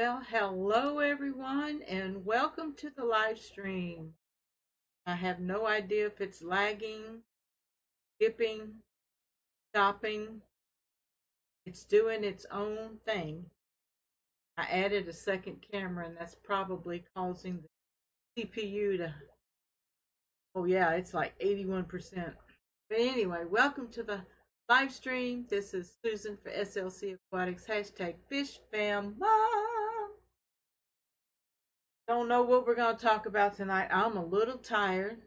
Well, hello everyone, and welcome to the live stream. I have no idea if it's lagging, skipping, stopping. It's doing its own thing. I added a second camera, and that's probably causing the CPU to, oh yeah, it's like 81%. But anyway, welcome to the live stream. This is Susan for SLC Aquatics, hashtag Fish Fam Mom. Don't know what we're going to talk about tonight. I'm a little tired,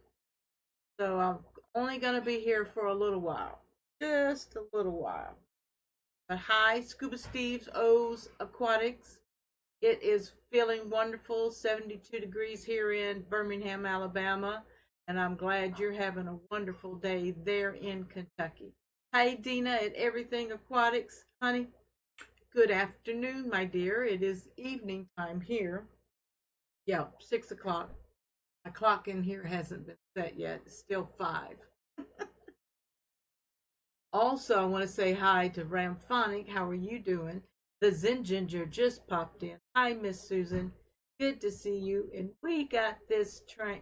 so I'm only going to be here for a little while. Just a little while. But hi, Scuba Steve's O's Aquatics. It is feeling wonderful, 72 degrees here in Birmingham, Alabama, and I'm glad you're having a wonderful day there in Kentucky. Hi, Dina at Everything Aquatics. Honey, good afternoon, my dear. It is evening time here. Yeah, 6 o'clock. My clock in here hasn't been set yet. It's still 5. Also, I want to say hi to Ramphonic. How are you doing? The Zen Ginger just popped in. Hi, Miss Susan. Good to see you. And we got this train.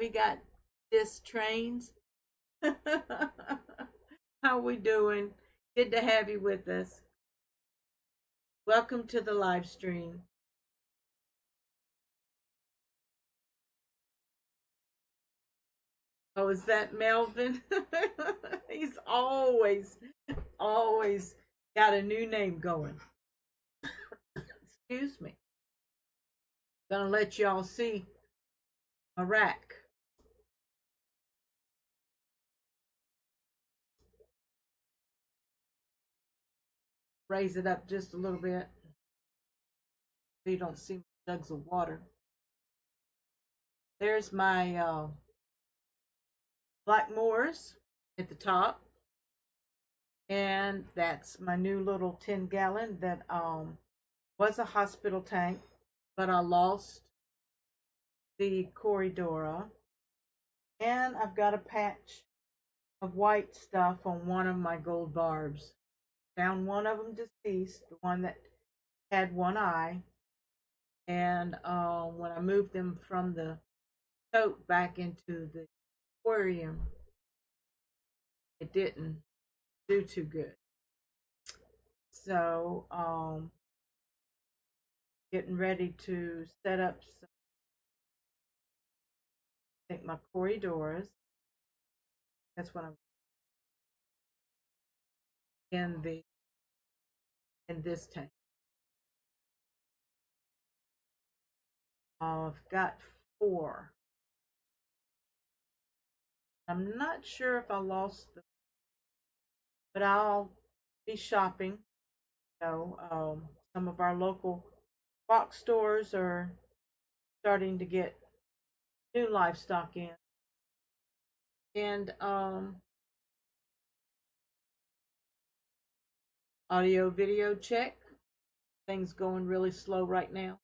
We got this trains. How we doing? Good to have you with us. Welcome to the live stream. Oh, is that Melvin? He's always got a new name going. Excuse me. Gonna let y'all see a rack. Raise it up just a little bit so you don't see jugs of water. There's my Black Moors at the top. And that's my new little 10-gallon that was a hospital tank, but I lost the Corridora. And I've got a patch of white stuff on one of my gold barbs. Found one of them deceased, the one that had one eye. And when I moved them from the tote back into the aquarium, it didn't do too good. So getting ready to set up some, I think, my Corridoras. That's what I'm in this tank. I've got 4. I'm not sure if I lost them, but I'll be shopping. Some of our local box stores are starting to get new livestock in. And audio video check. Things going really slow right now.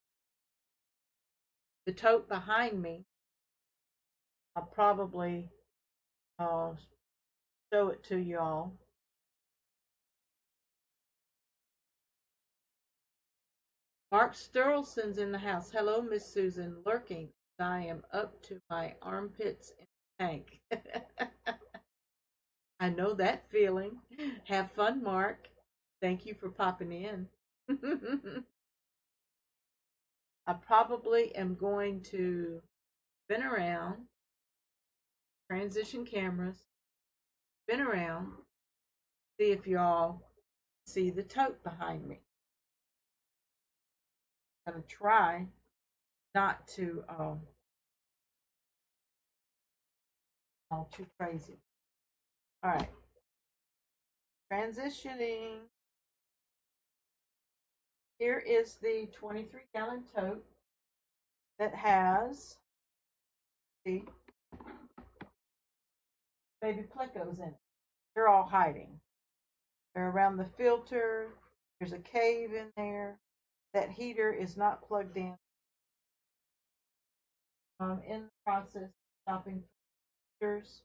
The tote behind me, I'll probably show it to y'all. Mark Sterlson's in the house. Hello, Miss Susan, lurking. I am up to my armpits in the tank. I know that feeling. Have fun, Mark. Thank you for popping in. I probably am going to spin around, transition cameras, spin around, see if y'all see the tote behind me. I'm going to try not to all too crazy. All right. Transitioning. Here is the 23-gallon tote that has, see, baby plecos in it. They're all hiding. They're around the filter. There's a cave in there. That heater is not plugged in. In the process of stopping heaters.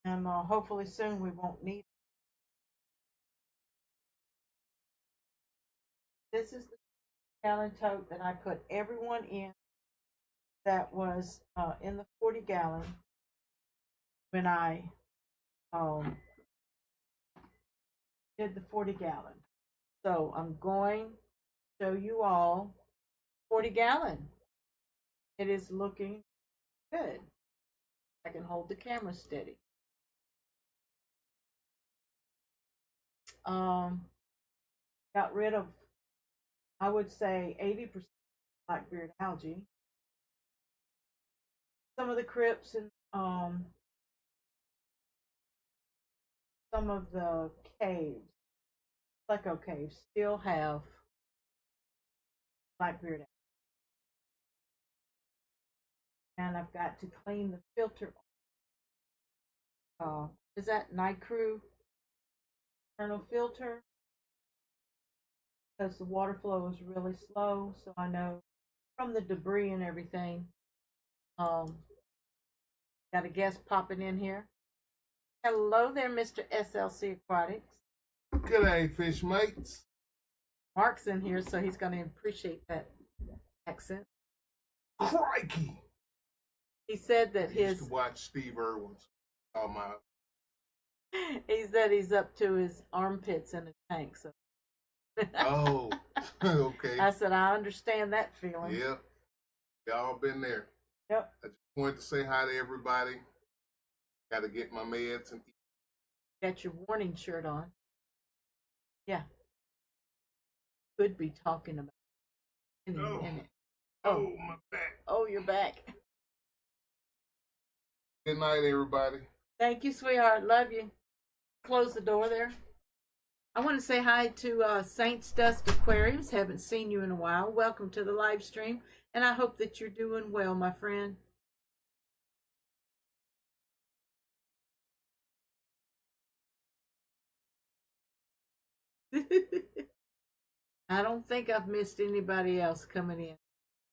And hopefully soon we won't need it. This is the gallon tote that I put everyone in that was in the 40-gallon when I um, did the 40-gallon. So I'm going to show you all 40-gallon. It is looking good. I can hold the camera steady. Got rid of, I would say, 80% blackbeard algae. Some of the crypts and some of the caves, pleco caves, still have blackbeard algae. And I've got to clean the filter. Is that Night Crew internal filter? Because the water flow is really slow, so I know from the debris and everything. Got a guest popping in here. Hello there, Mr. SLC Aquatics. Good day, fish mates. Mark's in here, so he's going to appreciate that accent. Crikey! He said that I used to watch Steve Irwin's. He said he's up to his armpits in a tank. So. Oh, okay. I said I understand that feeling. Yep, y'all been there. Yep. I just wanted to say hi to everybody. Got to get my meds and eat. Got your warning shirt on. Yeah. Could be talking about any minute. Oh, my back. Oh, you're back. Good night, everybody. Thank you, sweetheart. Love you. Close the door there. I want to say hi to Saints Dust Aquariums. Haven't seen you in a while. Welcome to the live stream, and I hope that you're doing well, my friend. I don't think I've missed anybody else coming in.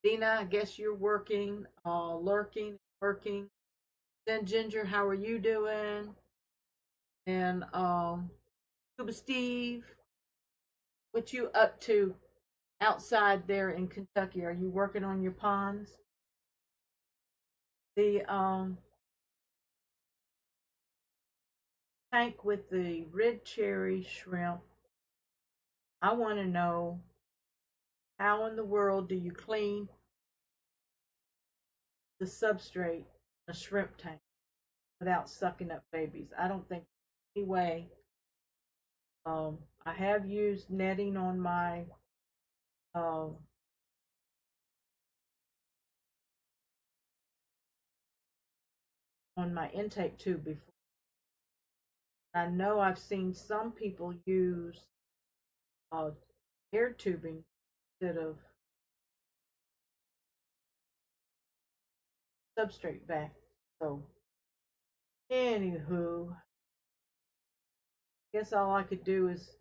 Dina, I guess you're working, lurking, working. Then Ginger, how are you doing? And Scuba Steve, what you up to outside there in Kentucky? Are you working on your ponds? The tank with the red cherry shrimp. I want to know, how in the world do you clean the substrate in a shrimp tank without sucking up babies? I don't think any way. I have used netting on my on my intake tube before. I know I've seen some people use air tubing instead of substrate back. So, anywho, guess all I could do is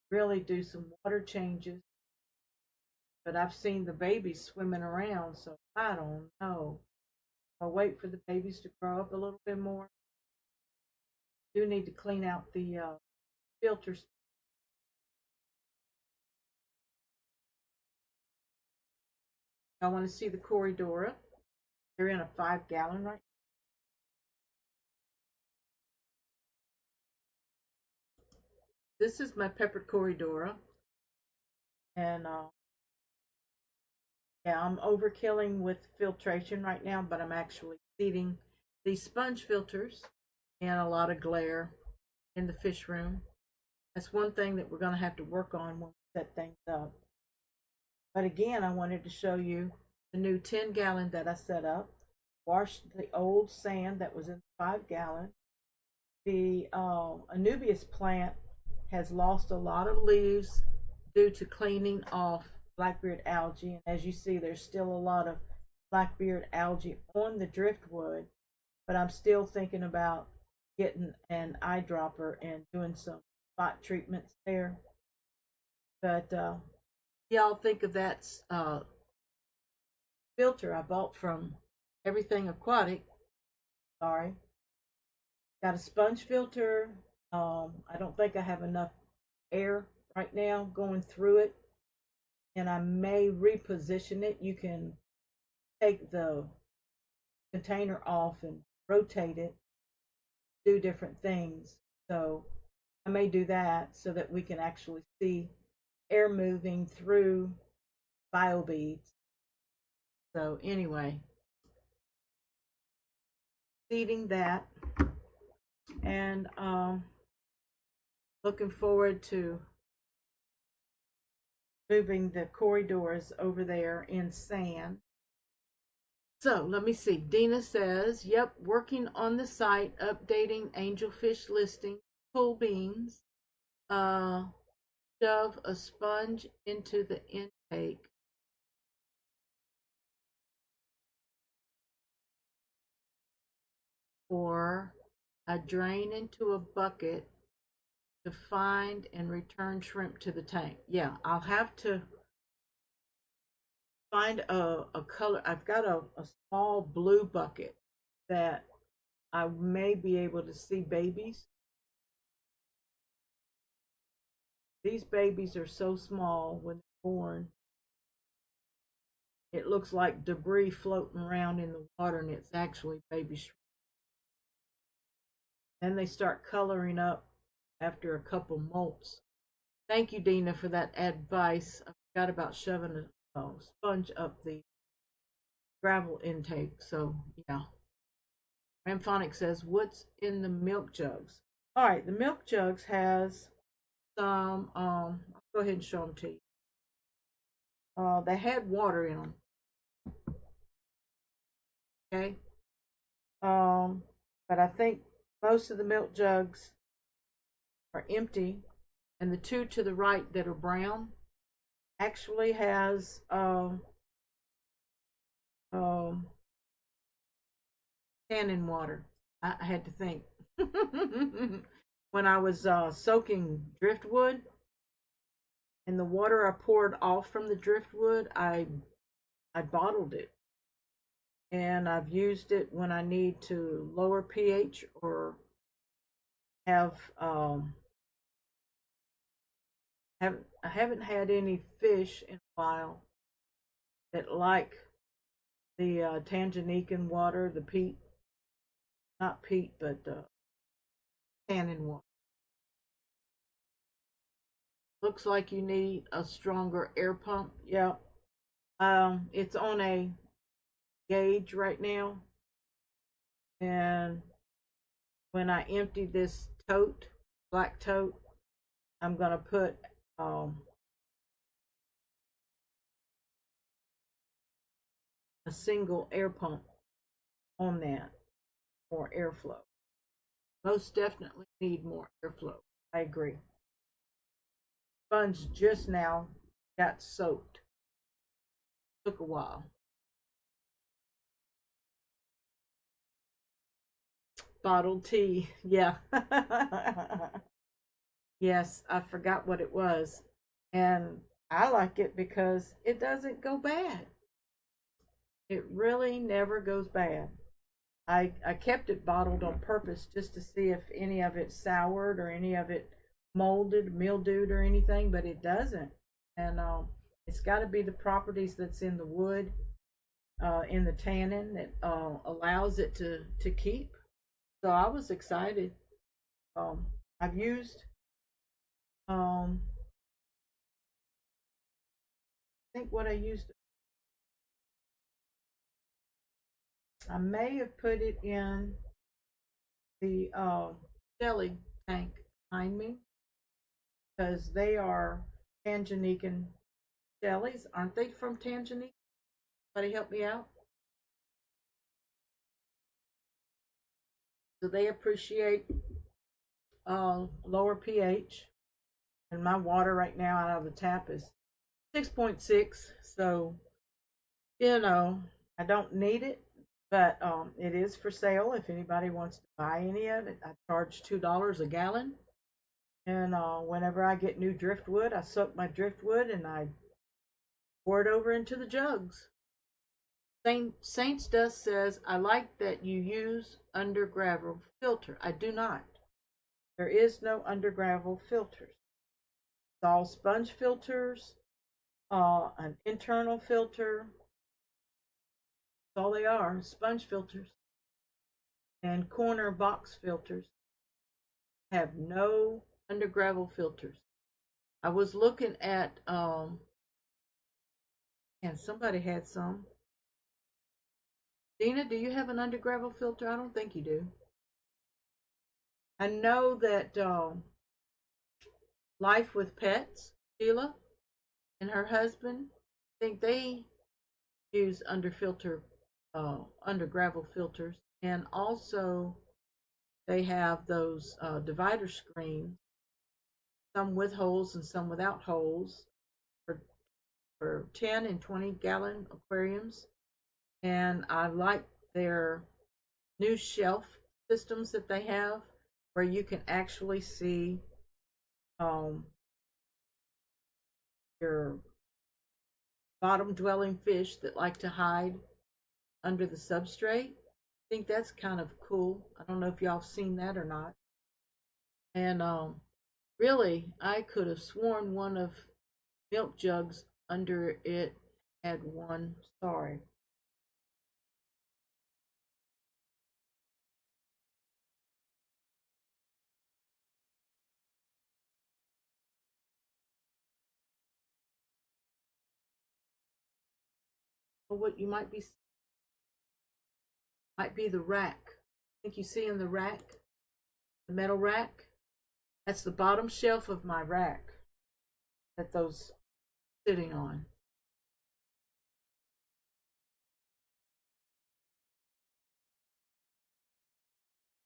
really do some water changes. But I've seen the babies swimming around, so I don't know. I'll wait for the babies to grow up a little bit more. Do need to clean out the filters. I want to see the Corridora. They're in a 5-gallon right now. This is my peppered Corridora. And yeah, I'm overkilling with filtration right now, but I'm actually seeding these sponge filters and a lot of glare in the fish room. That's one thing that we're going to have to work on when we set things up. But again, I wanted to show you the new 10-gallon that I set up. Washed the old sand that was in the 5-gallon. The Anubias plant has lost a lot of leaves due to cleaning off blackbeard algae. And as you see, there's still a lot of blackbeard algae on the driftwood. But I'm still thinking about getting an eyedropper and doing some spot treatments there. But y'all think of that filter I bought from Everything Aquatic. Sorry. Got a sponge filter. I don't think I have enough air right now going through it. and I may reposition it. You can take the container off and rotate it, do different things. So I may do that so that we can actually see air moving through bio beads. So anyway, seeding that, and looking forward to moving the corridors over there in sand. So let me see. Dina says, yep, working on the site, updating angelfish listing, cool beans, shove a sponge into the intake. Or a drain into a bucket to find and return shrimp to the tank. Yeah, I'll have to find a color. I've got a small blue bucket that I may be able to see babies. These babies are so small when they're born. It looks like debris floating around in the water, and it's actually baby shrimp. Then they start coloring up after a couple molts. Thank you, Dina, for that advice. I forgot about shoving a sponge up the gravel intake. So, yeah. Ramphonic says, what's in the milk jugs? All right, the milk jugs has some, I'll go ahead and show them to you. They had water in them. Okay. But I think most of the milk jugs are empty, and the two to the right that are brown actually has tannin water. I had to think. When I was soaking driftwood, and the water I poured off from the driftwood, I bottled it, and I've used it when I need to lower pH or have I haven't had any fish in a while that like the Tanganykan water, the peat, not peat, but tannin water. Looks like you need a stronger air pump. Yeah. It's on a gauge right now, and when I empty this tote, black tote, I'm gonna put a single air pump on that for airflow. Most definitely need more airflow. I agree. Sponge just now got soaked. Took a while. Bottled tea, yeah. Yes, I forgot what it was. And I like it because it doesn't go bad. It really never goes bad. I kept it bottled on purpose just to see if any of it soured or any of it molded, mildewed, or anything, but it doesn't. And it's got to be the properties that's in the wood, in the tannin, that allows it to keep. So I was excited. I've used, I think what I used, I may have put it in the jelly tank behind me, because they are Tanganykan jellies. Aren't they from Tanzania? Somebody help me out. So they appreciate lower pH. And my water right now out of the tap is 6.6. So, I don't need it, but it is for sale if anybody wants to buy any of it. I charge $2 a gallon. And whenever I get new driftwood, I soak my driftwood and I pour it over into the jugs. Saints Dust says, I like that you use undergravel filter. I do not. There is no undergravel filters. It's all sponge filters an internal filter. That's all they are, sponge filters. And corner box filters have no under gravel filters. I was looking at and somebody had some. Dina, do you have an under gravel filter? I don't think you do. I know that Life with Pets, Sheila and her husband, I think they use under gravel filters, and also they have those divider screens, some with holes and some without holes, for 10 and 20-gallon aquariums. And I like their new shelf systems that they have, where you can actually see um, your bottom dwelling fish that like to hide under the substrate. I think that's kind of cool. I don't know if y'all have seen that or not. And really, I could have sworn one of Milk Jug's under it had one. Sorry. But what you might be the rack. I think you see in the rack, the metal rack. That's the bottom shelf of my rack that those sitting on.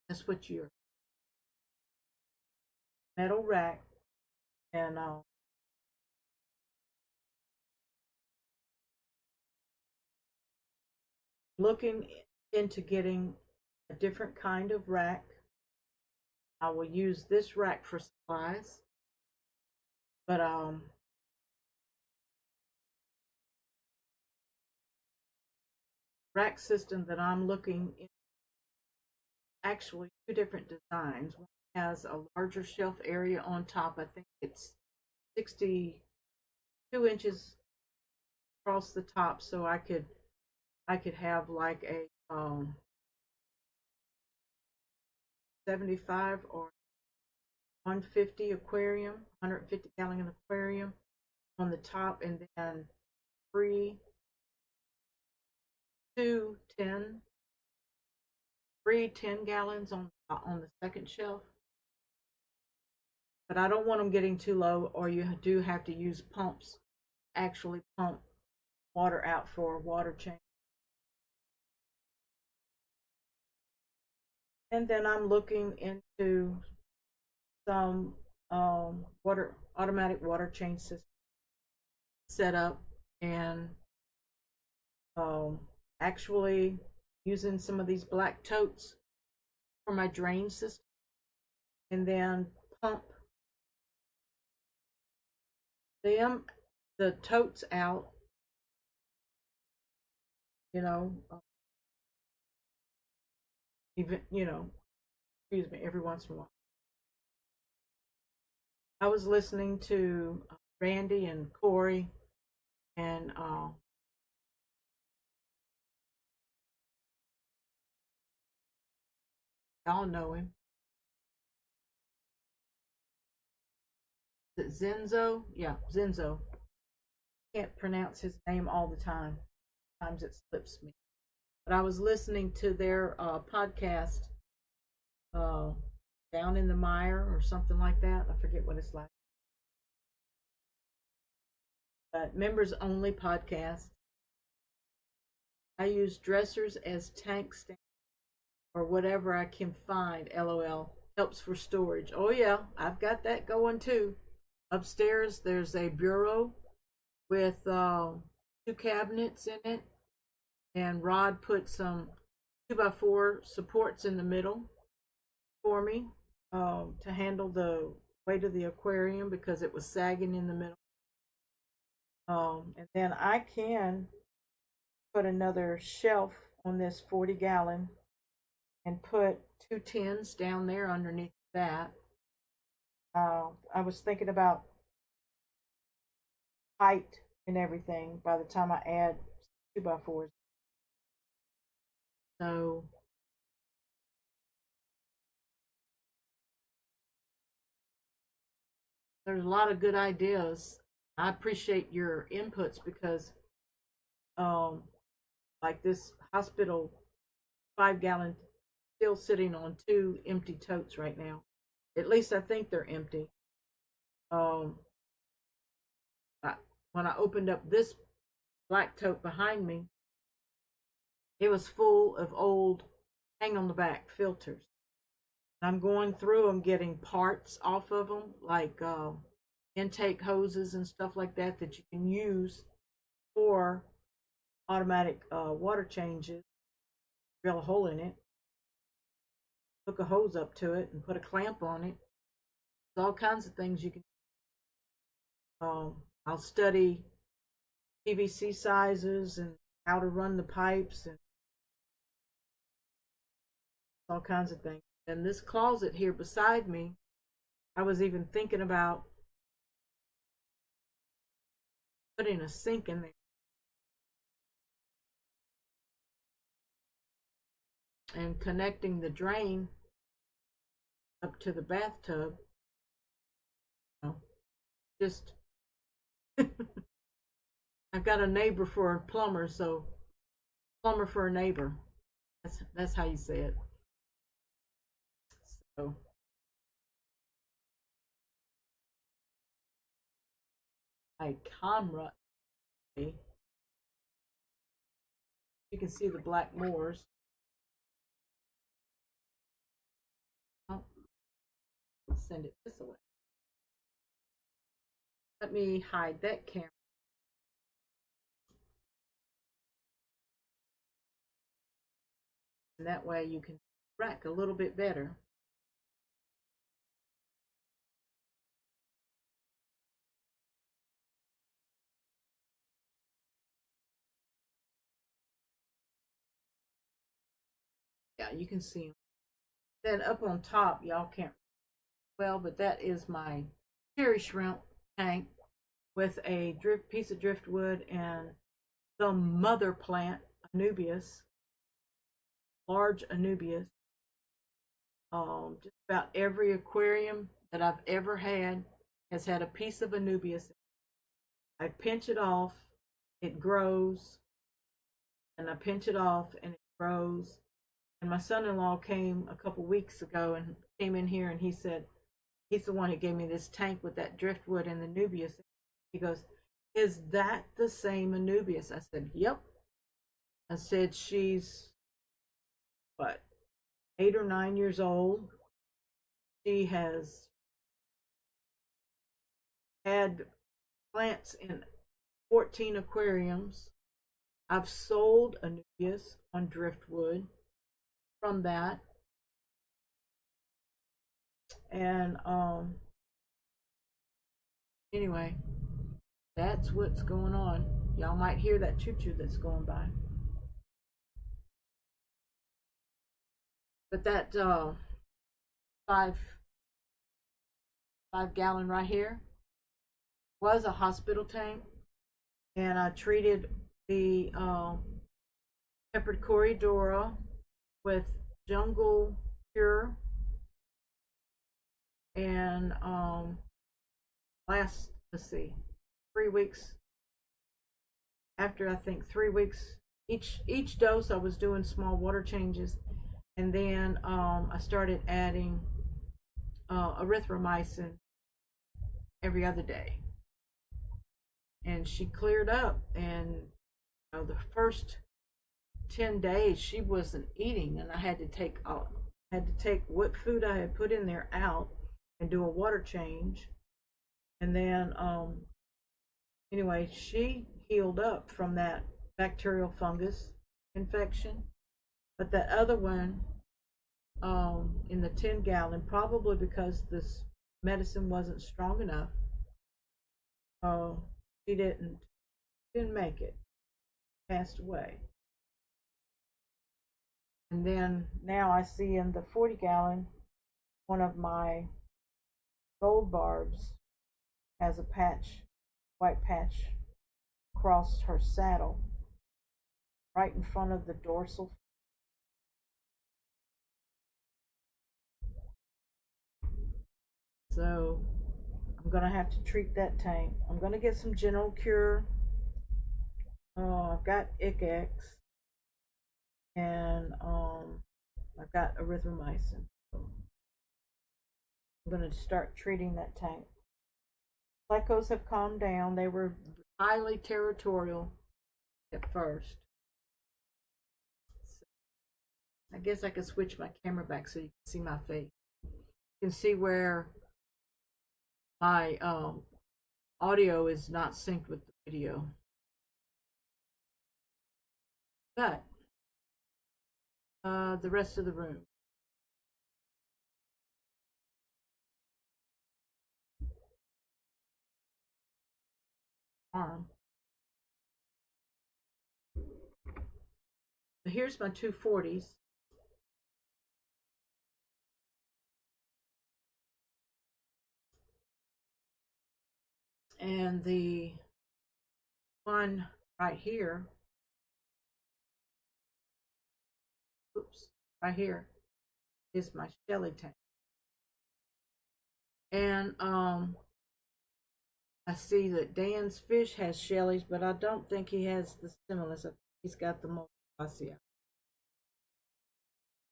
That's what your metal rack. And looking into getting a different kind of rack. I will use this rack for supplies, but rack system that I'm looking in, actually two different designs. One has a larger shelf area on top. I think it's 62 inches across the top, so I could have like a 75 or 150 aquarium, 150-gallon aquarium on the top, and then three, two 10 three 10 gallons on the second shelf. But I don't want them getting too low, or you do have to use pumps, actually pump water out for water change. And then I'm looking into some automatic water change system set up, and actually using some of these black totes for my drain system, and then pump the totes out, you know, even, excuse me, every once in a while. I was listening to Randy and Corey, and y'all know him. Is it Zenzo? Yeah, Zenzo. Can't pronounce his name all the time. Sometimes it slips me. But I was listening to their podcast, uh, Down in the Mire or something like that. I forget what it's like. But members only podcast. I use dressers as tank stands or whatever I can find. LOL. Helps for storage. Oh yeah, I've got that going too. Upstairs, there's a bureau with 2 cabinets in it, and Rod put some 2x4 supports in the middle for me to handle the weight of the aquarium because it was sagging in the middle. And then I can put another shelf on this 40-gallon and put 2 tins down there underneath that. I was thinking about height and everything by the time I add 2x4s. So there's a lot of good ideas. I appreciate your inputs because, um, like this hospital 5 gallon still sitting on 2 empty totes right now. At least I think they're empty. Um, I, when I opened up this black tote behind me, it was full of old hang on the back filters. I'm going through them, getting parts off of them, like intake hoses and stuff like that that you can use for automatic water changes. Drill a hole in it, hook a hose up to it, and put a clamp on it. There's all kinds of things you can. I'll study PVC sizes and how to run the pipes and all kinds of things. And this closet here beside me, I was even thinking about putting a sink in there and connecting the drain up to the bathtub. You know, just I've got a neighbor for a plumber, so plumber for a neighbor. That's how you say it. So my camera, you can see the black moors. I'll send it this way. Let me hide that camera. And that way you can track a little bit better. Yeah, you can see them. Then up on top, y'all can't well, but that is my cherry shrimp tank with a piece of driftwood and the mother plant, Anubias, large Anubias. Just about every aquarium that I've ever had has had a piece of Anubias. I pinch it off, it grows, and I pinch it off and it grows. And my son-in-law came a couple weeks ago and came in here and he said, he's the one who gave me this tank with that driftwood and the Anubias. He goes, "Is that the same Anubias?" I said, "Yep." I said, "She's what, 8 or 9 years old. She has had plants in 14 aquariums. I've sold Anubias on driftwood from that. And anyway, that's what's going on. Y'all might hear that choo-choo that's going by. But that 5 gallon right here was a hospital tank, and I treated the peppered Corydora with jungle cure, and let's see, 3 weeks after, I think 3 weeks each dose, I was doing small water changes, and then I started adding erythromycin every other day, and she cleared up. And the first 10 days she wasn't eating, and I had to take what food I had put in there out and do a water change. And then anyway, she healed up from that bacterial fungus infection. But that other one, in the 10 gallon, probably because this medicine wasn't strong enough, she didn't make it, passed away. And then now I see in the 40 gallon, one of my gold barbs has a patch, white patch across her saddle, right in front of the dorsal. So I'm gonna have to treat that tank. I'm gonna get some general cure. I've got ICX, and I've got erythromycin. So I'm gonna start treating that tank. Plecos have calmed down. They were highly territorial at first. So I guess I could switch my camera back so you can see my face. You can see where my audio is not synced with the video. But the rest of the room. Arm. But here's my 240s. And the one right here, oops, right here is my Shelly tank. And I see that Dan's fish has Shelly's, but I don't think he has the stimulus. I think he's got the multiplasia.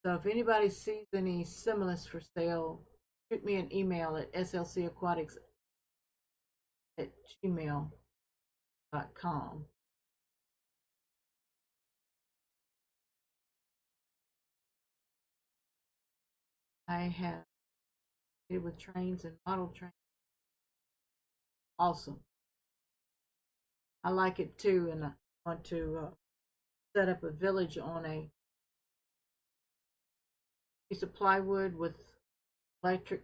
So if anybody sees any stimulus for sale, shoot me an email at slcaquatics@gmail.com. I have it with trains and model trains. Awesome. I like it too, and I want to set up a village on a piece of plywood with electric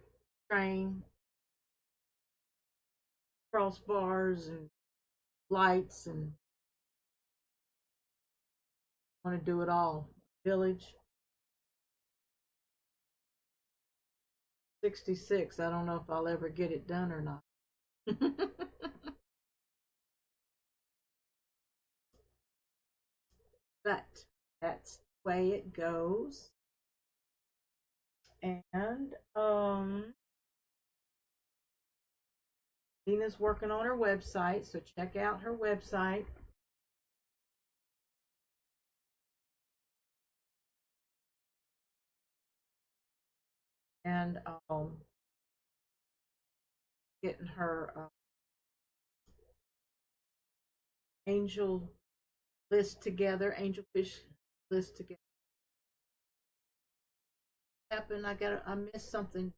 train, crossbars, and lights, and I want to do it all. Village. 66. I don't know if I'll ever get it done or not. But that's the way it goes. And Dina's working on her website, so check out her website. And getting her angel list together, angelfish list together. Happened, I missed something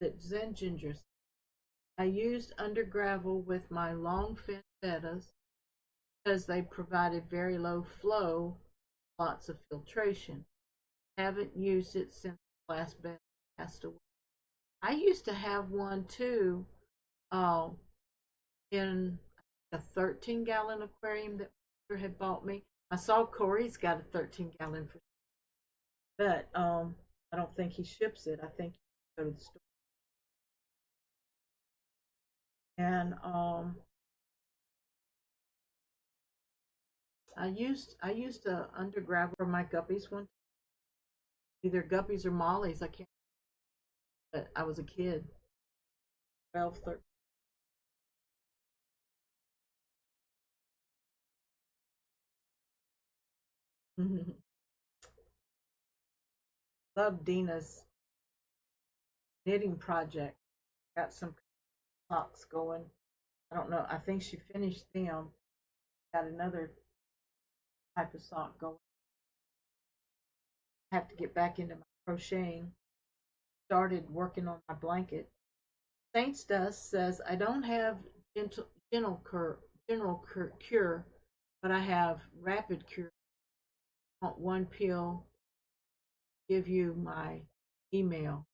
that Zen Ginger said. I used under gravel with my long fin bettas because they provided very low flow, lots of filtration. Haven't used it since the last betta passed away. I used to have one too, in a 13-gallon aquarium that my mother had bought me. I saw Corey's got a 13-gallon for, but I don't think he ships it. I think you go to the store. And I used to under gravel for my guppies one, either guppies or mollies. I can't. But I was a kid, 12, 13. Love Dina's knitting project. Got some socks going. I don't know. I think she finished them. Got another type of sock going. Have to get back into my crocheting. Started working on my blanket. Saints Dust says I don't have general cure, but I have rapid cure. I want one pill. Give you my email.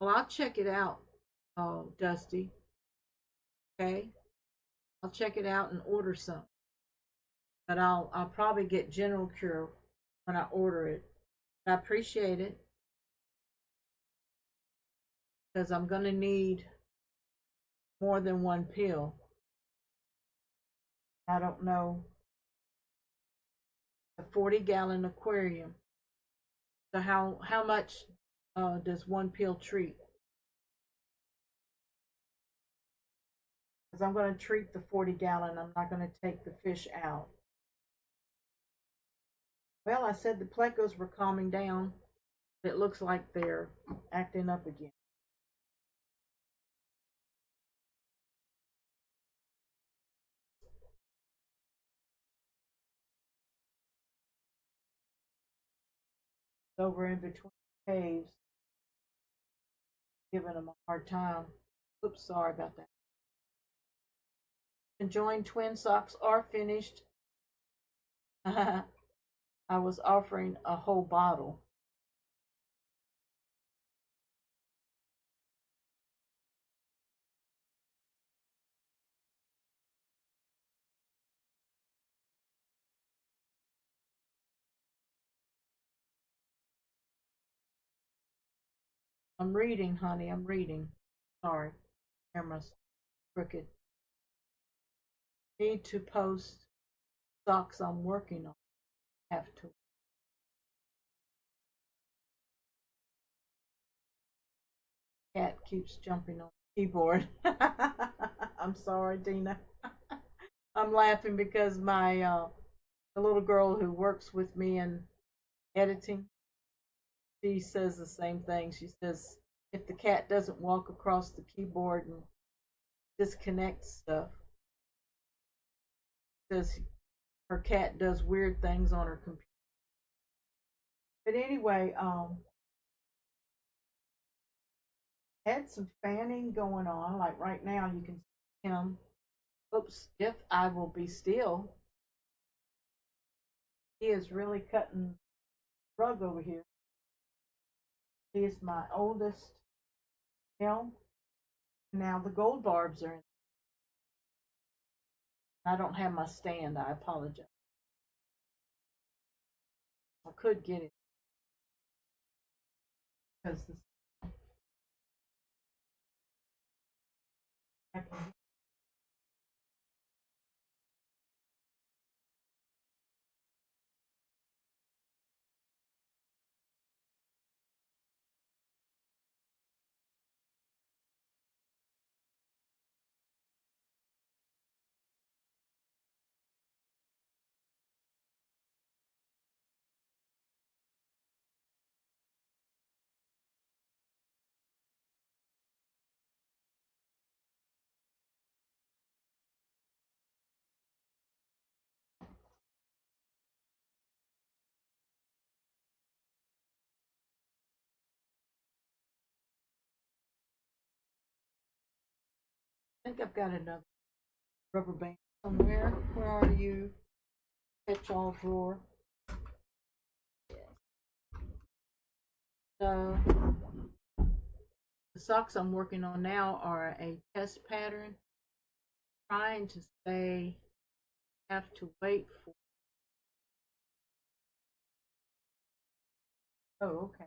Well, I'll check it out, Dusty. Okay, I'll check it out and order some. But I'll probably get general cure when I order it. I appreciate it because I'm gonna need more than one pill. I don't know. A 40-gallon aquarium. So how much does one pill treat? Because I'm going to treat the 40-gallon. I'm not going to take the fish out. Well, I said the plecos were calming down. It looks like they're acting up again. Over in between caves, giving them a hard time. Oops, sorry about that. Conjoined twin socks are finished. I was offering a whole bottle. I'm reading, honey. I'm reading. Sorry. Camera's crooked. Need to post socks I'm working on. Have to. Cat keeps jumping on the keyboard. I'm sorry, Dina. I'm laughing because my the little girl who works with me in editing, she says the same thing. She says if the cat doesn't walk across the keyboard and disconnect stuff, says her cat does weird things on her computer. But anyway, had some fanning going on. Like right now, you can see him. Oops, if I will be still, he is really cutting the rug over here. He is my oldest male. Now the gold barbs are in. I don't have my stand. I apologize. I could get it because this. I think I've got another rubber band somewhere. Where are you? Catch-all drawer. So the socks I'm working on now are a test pattern. Trying to say, have to wait for. Oh, okay.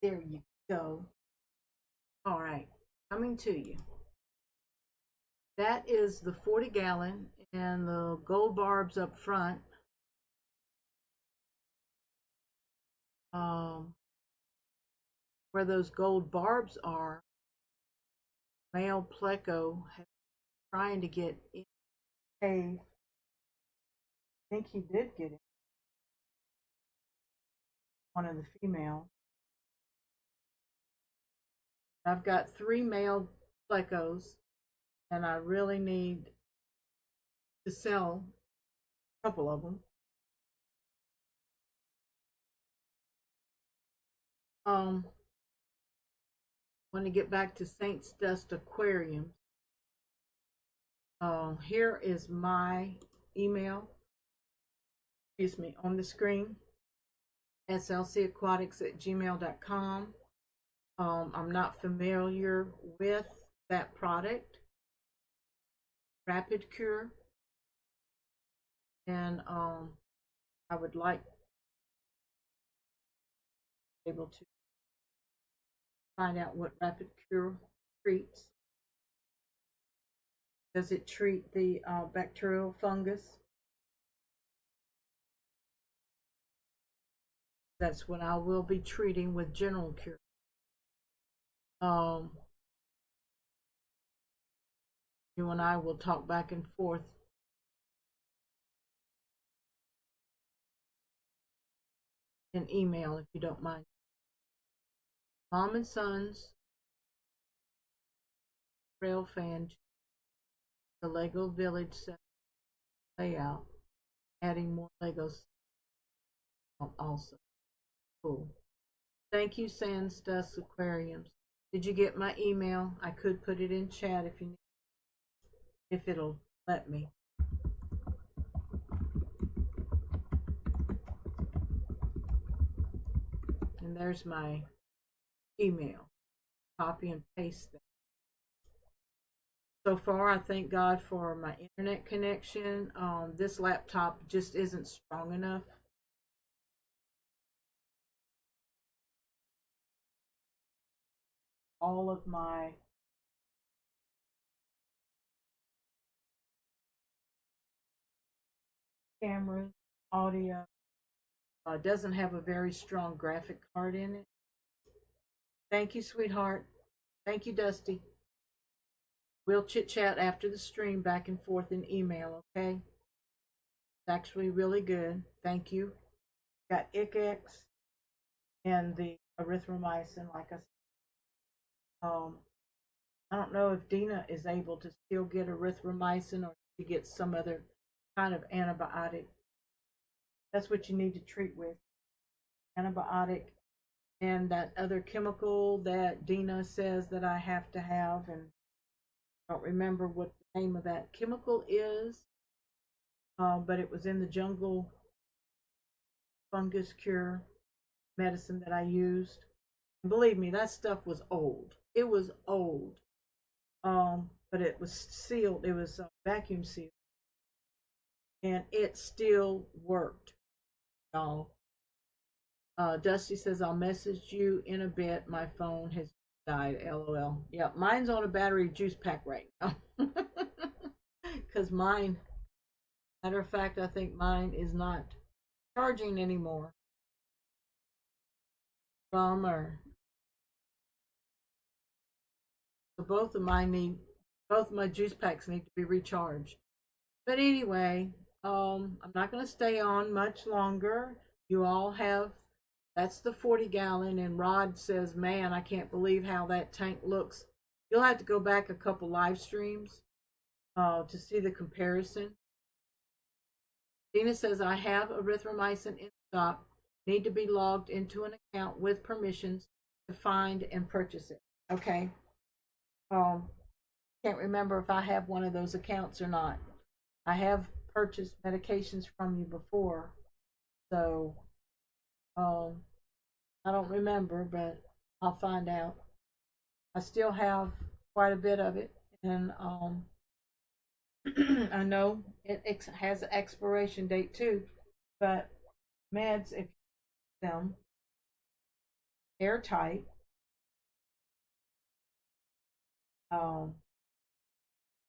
There you go. All right, coming to you. That is the 40-gallon and the gold barbs up front. Where those gold barbs are, male pleco trying to get in. Hey, I think he did get it. One of the females. I've got 3 male plecos, and I really need to sell a couple of them. Want to get back to Saint's Dust Aquarium. Here is my email, excuse me, on the screen, slcaquatics@gmail.com. I'm not familiar with that product, Rapid Cure, and I would like to be able to find out what Rapid Cure treats. Does it treat the bacterial fungus? That's what I will be treating with General Cure. You and I will talk back and forth in email if you don't mind. Mom and Sons Rail Fan, the Lego Village set layout, adding more Legos also. Cool. Thank you, Sands Dust Aquariums. Did you get my email? I could put it in chat if you need, if it'll let me. And there's my email. Copy and paste that. So far, I thank God for my internet connection. This laptop just isn't strong enough. All of my cameras, audio, doesn't have a very strong graphic card in it. Thank you, sweetheart. Thank you, Dusty. We'll chit chat after the stream back and forth in email, okay? It's actually really good. Thank you. Got ICX and the erythromycin, like I said. I don't know if Dina is able to still get erythromycin or to get some other kind of antibiotic. That's what you need to treat with. Antibiotic and that other chemical that Dina says that I have to have, and I don't remember what the name of that chemical is, but it was in the jungle fungus cure medicine that I used. And believe me, that stuff was old. It was old, but it was sealed. It was vacuum sealed, and it still worked, y'all. Dusty says, I'll message you in a bit. My phone has died. LOL. Yeah, mine's on a battery juice pack right now. Because mine, matter of fact, I think mine is not charging anymore. Bummer. So both of my juice packs need to be recharged. But anyway, I'm not going to stay on much longer. You all have, that's the 40-gallon, and Rod says, man, I can't believe how that tank looks. You'll have to go back a couple live streams to see the comparison. Dina says, I have erythromycin in stock. Need to be logged into an account with permissions to find and purchase it. Okay. Can't remember if I have one of those accounts or not. I have purchased medications from you before, so I don't remember, but I'll find out. I still have quite a bit of it, and I know it has an expiration date too, but meds, if you use them airtight,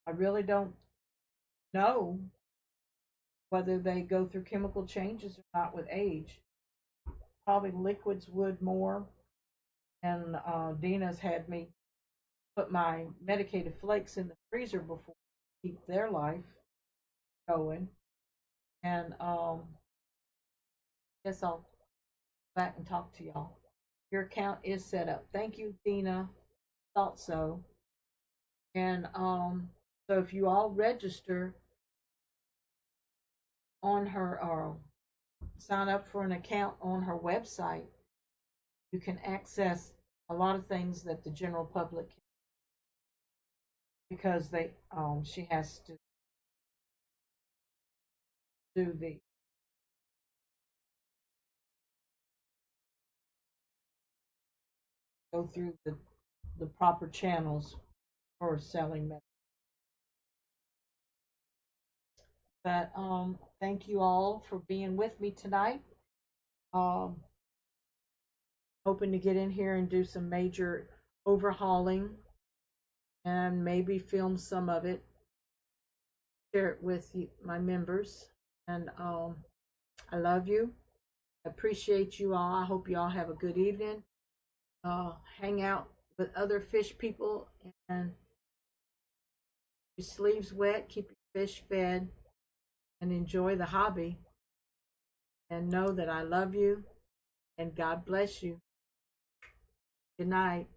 I really don't know whether they go through chemical changes or not with age. Probably liquids would more, and Dina's had me put my medicated flakes in the freezer before to keep their life going. And guess I'll go back and talk to y'all. Your account is set up. Thank you, Dina. Thought so. And so if you all register on her or sign up for an account on her website, you can access a lot of things that the general public can, because they she has to do the go through the proper channels for selling medicine. But thank you all for being with me tonight. Um, hoping to get in here and do some major overhauling and maybe film some of it, share it with you, my members. And I love you. I appreciate you all. I hope you all have a good evening. Hang out with other fish people and your sleeves wet, keep your fish fed, and enjoy the hobby. And know that I love you and God bless you. Good night.